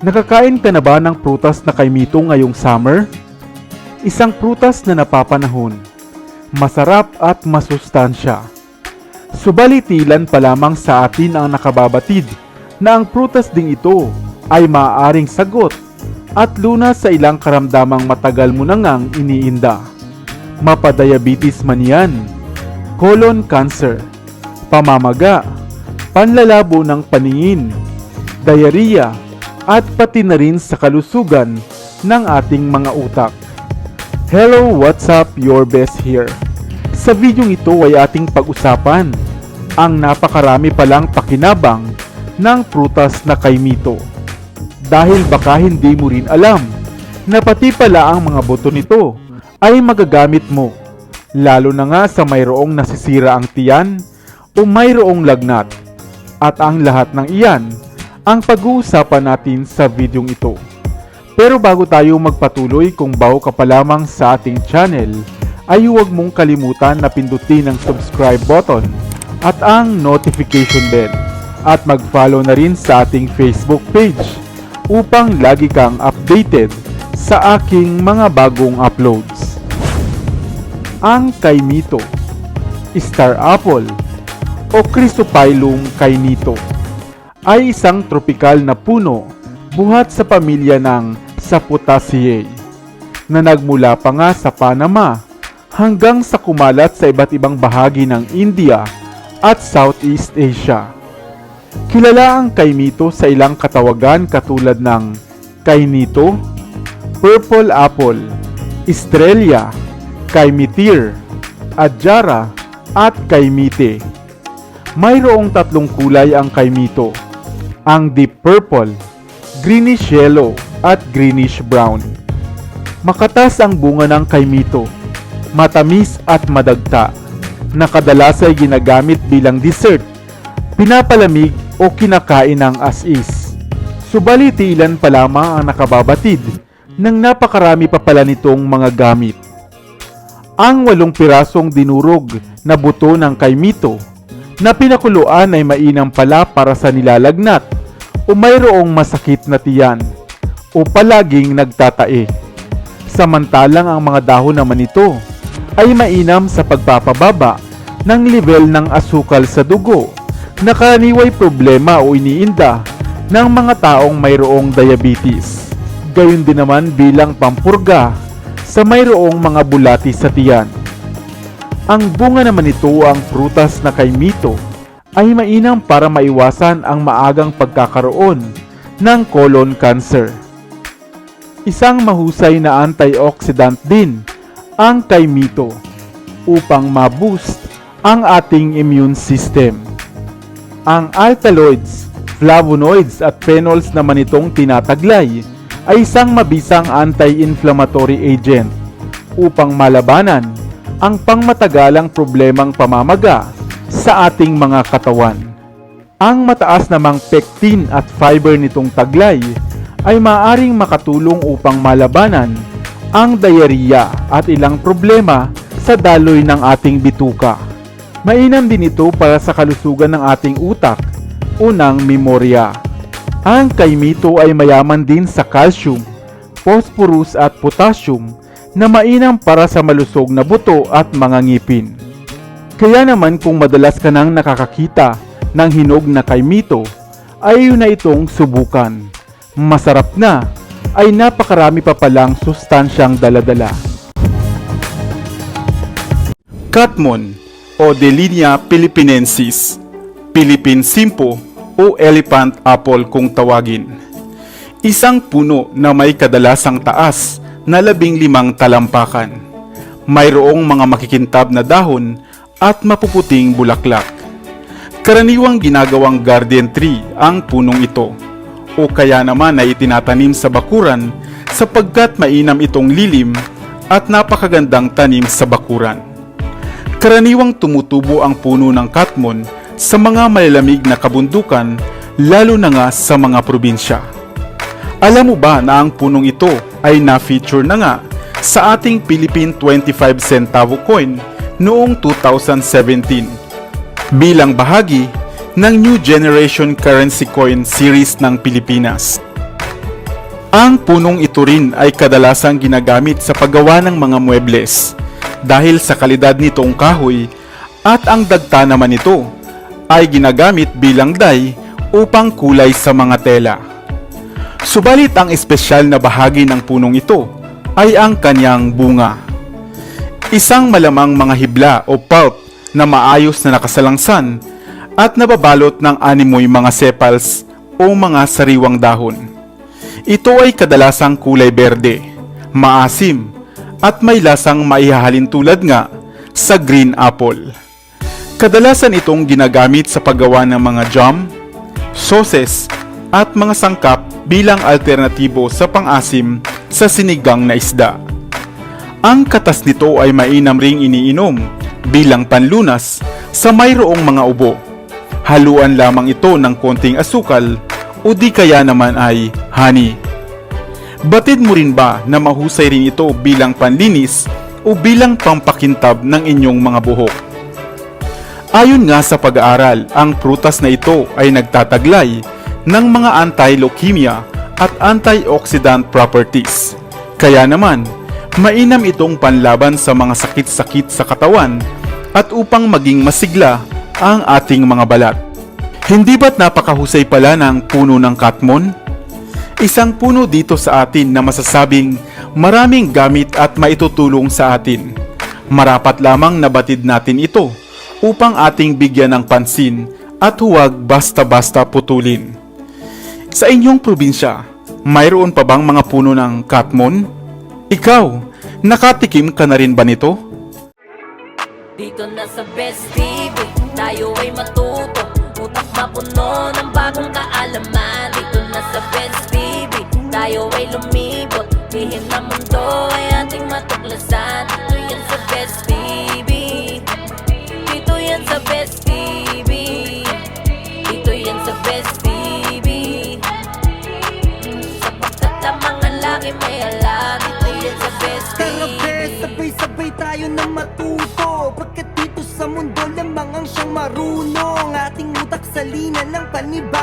Nakakain ka na ba ng prutas na kaimito ngayong summer? Isang prutas na napapanahon, masarap at masustansya. Subalit ilan pa lamang sa atin ang nakababatid na ang prutas ding ito ay maaaring sagot at lunas sa ilang karamdamang matagal mo na ngang iniinda. Mapadiabetes man yan, colon cancer, pamamaga, panlalabo ng paningin, diarrhea, at pati na rin sa kalusugan ng ating mga utak. Hello, what's up? Your best here. Sa videong ito ay ating pag-usapan ang napakarami palang pakinabang ng prutas na kaimito. Dahil baka hindi mo rin alam na pati pala ang mga buto nito ay magagamit mo, lalo na nga sa mayroong nasisira ang tiyan o mayroong lagnat. At ang lahat ng iyan ang pag-uusapan natin sa videong ito. Pero bago tayo magpatuloy, kung bago ka pa lamang sa ating channel, ay huwag mong kalimutan na pindutin ang subscribe button at ang notification bell at mag-follow na rin sa ating Facebook page upang lagi kang updated sa aking mga bagong uploads. Ang kaimito, star apple o Chrysophyllum kainito ay isang tropikal na puno buhat sa pamilya ng Saputaceae na nagmula pa nga sa Panama hanggang sa kumalat sa iba't ibang bahagi ng India at Southeast Asia. Kilala ang kaimito sa ilang katawagan katulad ng kainito, purple apple, estrella, kaimitir, adjara, at kaimite. Mayroong tatlong kulay ang kaimito: ang deep purple, greenish yellow, at greenish brown. Makatas ang bunga ng kaimito, matamis at madagta, na kadalas ay ginagamit bilang dessert, pinapalamig o kinakain ng as-is. Subalit ilan pa lamang ang nakababatid ng napakarami pa pala nitong mga gamit. Ang 8 pirasong dinurog na buto ng kaimito na pinakuluan ay mainam pala para sa nilalagnat o mayroong masakit na tiyan o palaging nagtatae. Samantalang ang mga dahon naman nito ay mainam sa pagpapababa ng level ng asukal sa dugo na karaniway problema o iniinda ng mga taong mayroong diabetes. Gayon din naman bilang pampurga sa mayroong mga bulati sa tiyan. Ang bunga naman nito, ang prutas na kaimito, ay mainam para maiwasan ang maagang pagkakaroon ng colon cancer. Isang mahusay na antioxidant din ang kaimito upang ma-boost ang ating immune system. Ang alkaloids, flavonoids at phenols naman itong tinataglay ay isang mabisang anti-inflammatory agent upang malabanan ang pangmatagalang problemang pamamaga sa ating mga katawan. Ang mataas namang pectin at fiber nitong taglay ay maaaring makatulong upang malabanan ang diarrhea at ilang problema sa daloy ng ating bituka. Mainam din ito para sa kalusugan ng ating utak o ng memorya. Ang kaimito ay mayaman din sa calcium, phosphorus at potassium na mainam para sa malusog na buto at mga ngipin. Kaya naman kung madalas ka nang nakakakita ng hinog na kaimito, ay yun na itong subukan. Masarap na, ay napakarami pa palang sustansyang daladala. Katmon o Delinia philippinensis, Philippine Simpo o elephant apple kung tawagin. Isang puno na may kadalasang taas na 15 talampakan. Mayroong mga makikintab na dahon at mapuputing bulaklak. Karaniwang ginagawang garden tree ang punong ito, o kaya naman ay itinatanim sa bakuran sapagkat mainam itong lilim at napakagandang tanim sa bakuran. Karaniwang tumutubo ang puno ng katmon sa mga malalamig na kabundukan, lalo na nga sa mga probinsya. Alam mo ba na ang punong ito ay na-feature na nga sa ating Philippine 25 centavo coin noong 2017 bilang bahagi ng New Generation Currency Coin Series ng Pilipinas. Ang punong ito rin ay kadalasang ginagamit sa paggawa ng mga muebles dahil sa kalidad nitong kahoy at ang dagta naman nito ay ginagamit bilang dye upang kulay sa mga tela. Subalit ang espesyal na bahagi ng punong ito ay ang kanyang bunga. Isang malamang mga hibla o pulp na maayos na nakasalangsan at nababalot ng animoy mga sepals o mga sariwang dahon. Ito ay kadalasang kulay berde, maasim, at may lasang maihahalin tulad nga sa green apple. Kadalasan itong ginagamit sa paggawa ng mga jam, sauces, at mga sangkap bilang alternatibo sa pang-asim sa sinigang na isda. Ang katas nito ay mainam ring iniinom bilang panlunas sa mayroong mga ubo. Haluan lamang ito ng konting asukal o di kaya naman ay honey. Batid mo rin ba na mahusay rin ito bilang panlinis o bilang pampakintab ng inyong mga buhok? Ayon nga sa pag-aaral, ang prutas na ito ay nagtataglay ng mga anti-leukemia at antioxidant properties. Kaya naman, mainam itong panlaban sa mga sakit-sakit sa katawan at upang maging masigla ang ating mga balat. Hindi ba't napakahusay pala ng puno ng katmon? Isang puno dito sa atin na masasabing maraming gamit at maitutulong sa atin. Marapat lamang nabatid natin ito upang ating bigyan ng pansin at huwag basta-basta putulin. Sa inyong probinsya, mayroon pa bang mga puno ng katmon? Ikaw, nakatikim ka na rin ba nito? Dito na sa Best TV, tayo ay matuto. Utak mapuno ng bagong kaalaman. Dito na sa Best TV, tayo ay lumibot. Lihim na mundo ay ating matuklasan. Dito yan sa Best TV, dito yan sa Best TV, dito yan sa Best TV. Sapagkat lamang ang lagi may alam. Dito yan sa Best Tara TV. be, sabay-sabay tayo na matuto. Pagkat dito sa mundo lamang ang siyang marunong. Ating utak sa linan ng panibag.